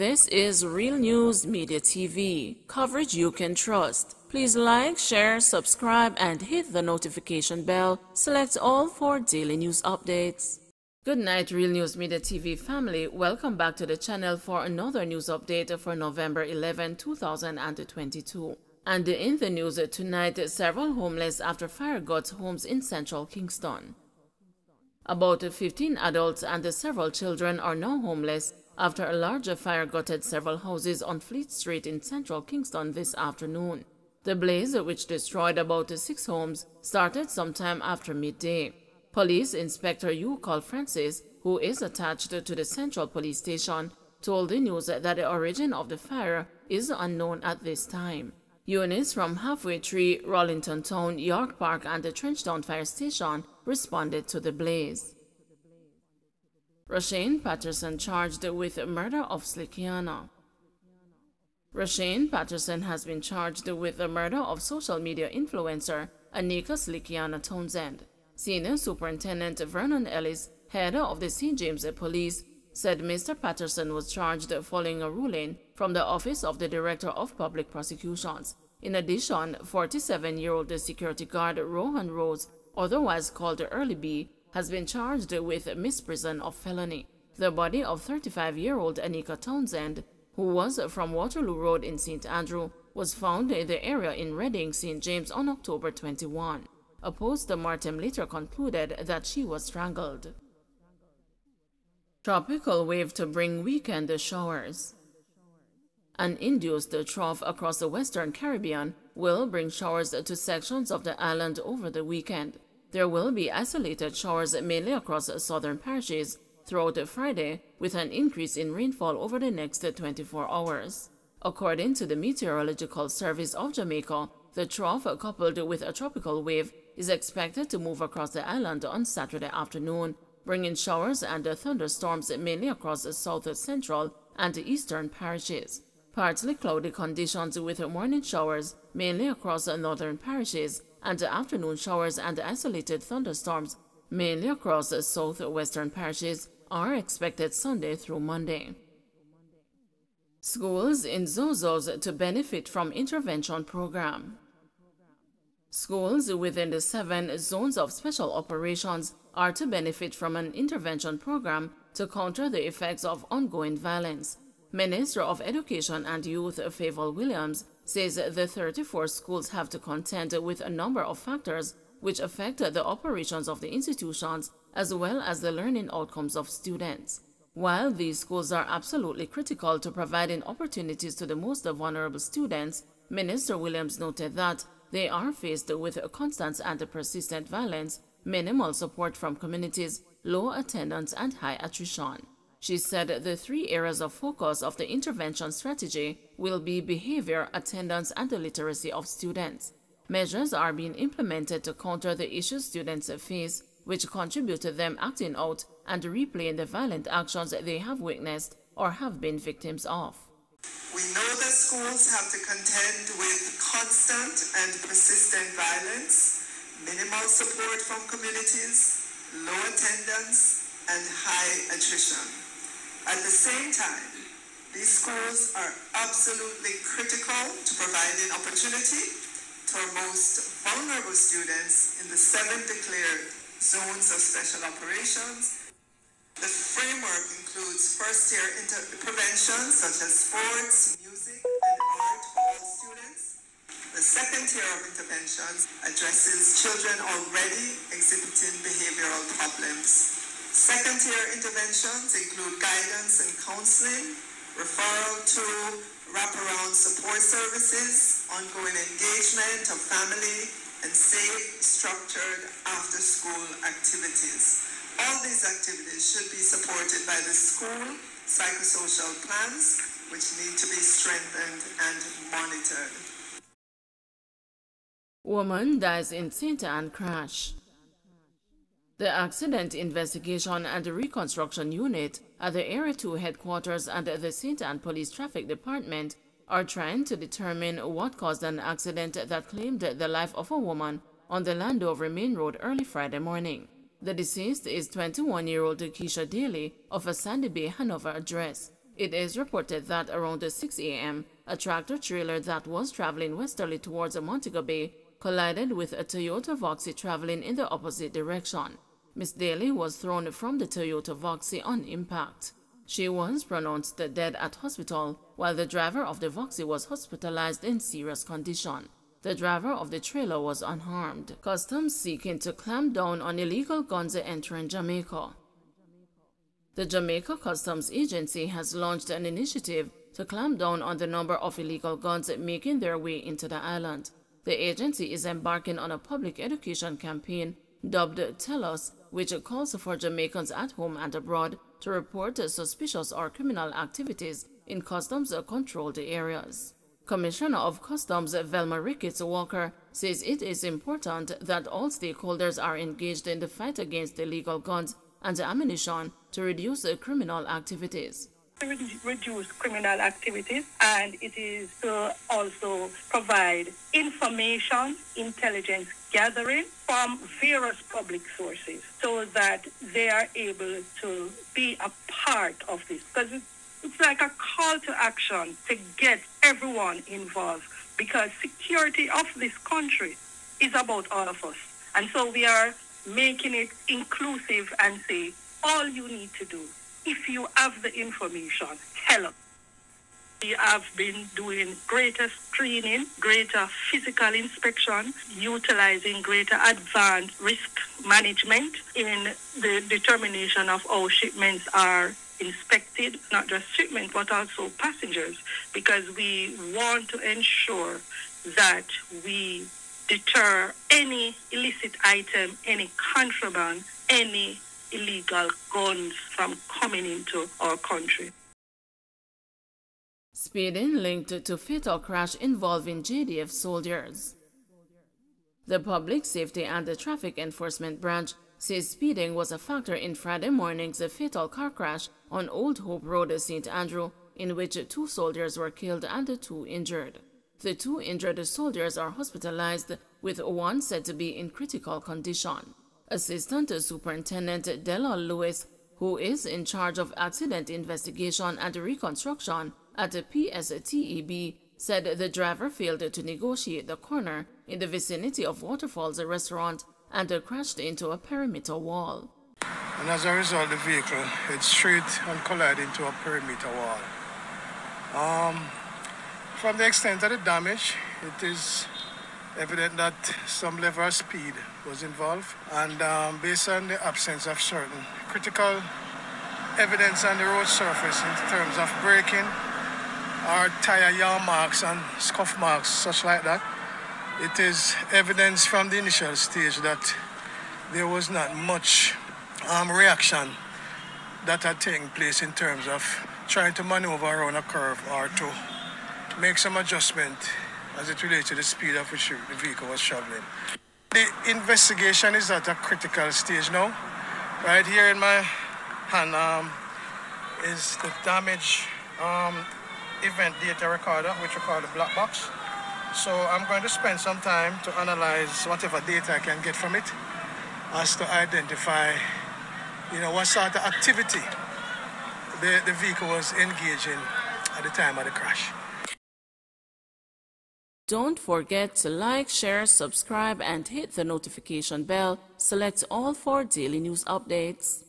This is Real News Media TV, coverage you can trust. Please like, share, subscribe, and hit the notification bell. Select all for daily news updates. Good night, Real News Media TV family. Welcome back to the channel for another news update for November 11, 2022. And in the news tonight, several homeless after fire got homes in central Kingston. About 15 adults and several children are now homeless after a larger fire gutted several houses on Fleet Street in central Kingston this afternoon. The blaze, which destroyed about 6 homes, started sometime after midday. Police Inspector Hugh Call Francis, who is attached to the Central Police Station, told the news that the origin of the fire is unknown at this time. Units from Halfway Tree, Rollington Town, York Park, and the Trenchtown Fire Station responded to the blaze. Rashane Patterson charged with murder of Slickiana. Rashane Patterson has been charged with the murder of social media influencer Anika Slickiana Townsend. Senior Superintendent Vernon Ellis, head of the St. James Police, said Mr. Patterson was charged following a ruling from the Office of the Director of Public Prosecutions. In addition, 47-year-old security guard Rohan Rose, otherwise called Early B, has been charged with misprision of felony. The body of 35-year-old Anika Townsend, who was from Waterloo Road in St. Andrew, was found in the area in Reading, St. James on October 21. A post-mortem later concluded that she was strangled. Tropical wave to bring weekend showers. An induced trough across the Western Caribbean will bring showers to sections of the island over the weekend. There will be isolated showers mainly across southern parishes throughout Friday, with an increase in rainfall over the next 24 hours. According to the Meteorological Service of Jamaica, the trough, coupled with a tropical wave, is expected to move across the island on Saturday afternoon, bringing showers and thunderstorms mainly across the south central and eastern parishes. Partly cloudy conditions with morning showers mainly across northern parishes, and afternoon showers and isolated thunderstorms mainly across southwestern parishes are expected Sunday through Monday. Schools in Zozos to benefit from intervention program. Schools within the 7 zones of special operations are to benefit from an intervention program to counter the effects of ongoing violence. Minister of Education and Youth Favour Williams says the 34 schools have to contend with a number of factors which affect the operations of the institutions as well as the learning outcomes of students. While these schools are absolutely critical to providing opportunities to the most vulnerable students, Minister Williams noted that they are faced with constant and persistent violence, minimal support from communities, low attendance, and high attrition. She said the 3 areas of focus of the intervention strategy will be behavior, attendance, and the literacy of students. Measures are being implemented to counter the issues students face, which contribute to them acting out and replaying the violent actions they have witnessed or have been victims of. We know that schools have to contend with constant and persistent violence, minimal support from communities, low attendance, and high attrition. At the same time, these schools are absolutely critical to providing opportunity to our most vulnerable students in the 7 declared zones of special operations. The framework includes first-year interventions such as sports, music, and art for all students. The second tier of interventions addresses children already exhibiting behavioral problems. Second-tier interventions include guidance and counseling, referral to wraparound support services, ongoing engagement of family, and safe, structured after-school activities. All these activities should be supported by the school psychosocial plans, which need to be strengthened and monitored. Woman dies in St. Anne crash. The Accident Investigation and Reconstruction Unit at the Area 2 headquarters and the St. Anne Police Traffic Department are trying to determine what caused an accident that claimed the life of a woman on the Landover Main Road early Friday morning. The deceased is 21-year-old Keisha Daly of a Sandy Bay, Hanover address. It is reported that around 6 a.m., a tractor-trailer that was traveling westerly towards Montego Bay collided with a Toyota Voxy traveling in the opposite direction. Miss Daly was thrown from the Toyota Voxy on impact. She was pronounced dead at hospital, while the driver of the Voxy was hospitalized in serious condition. The driver of the trailer was unharmed. Customs seeking to clamp down on illegal guns entering Jamaica. The Jamaica Customs Agency has launched an initiative to clamp down on the number of illegal guns making their way into the island. The agency is embarking on a public education campaign dubbed Tell Us, which calls for Jamaicans at home and abroad to report suspicious or criminal activities in customs-controlled areas. Commissioner of Customs Velma Ricketts Walker says it is important that all stakeholders are engaged in the fight against illegal guns and ammunition to reduce criminal activities. Reduce criminal activities, and it is to also provide information, intelligence gathering from various public sources so that they are able to be a part of this. Because it's like a call to action to get everyone involved, because security of this country is about all of us. And so we are making it inclusive and say, all you need to do, if you have the information, tell us. We have been doing greater screening, greater physical inspection, utilizing greater advanced risk management in the determination of how shipments are inspected, not just shipment, but also passengers, because we want to ensure that we deter any illicit item, any contraband, any illegal guns from coming into our country. Speeding linked to fatal crash involving JDF soldiers. The Public Safety and the Traffic Enforcement Branch says speeding was a factor in Friday morning's fatal car crash on Old Hope Road, St. Andrew, in which 2 soldiers were killed and 2 injured. The 2 injured soldiers are hospitalized, with 1 said to be in critical condition. Assistant Superintendent Della Lewis, who is in charge of accident investigation and reconstruction at the PSTEB, said the driver failed to negotiate the corner in the vicinity of Waterfalls restaurant and crashed into a perimeter wall. And as a result, the vehicle hit straight and collided into a perimeter wall. From the extent of the damage, it is evident that some level of speed was involved, and based on the absence of certain critical evidence on the road surface in terms of braking or tire yaw marks and scuff marks, such like that, it is evidence from the initial stage that there was not much reaction that had taken place in terms of trying to maneuver around a curve or to make some adjustment as it relates to the speed at which the vehicle was traveling. The investigation is at a critical stage now. Right here in my hand is the damage event data recorder, which we call the black box. So I'm going to spend some time to analyze whatever data I can get from it as to identify, what sort of activity the vehicle was engaging at the time of the crash. Don't forget to like, share, subscribe, and hit the notification bell. Select all for daily news updates.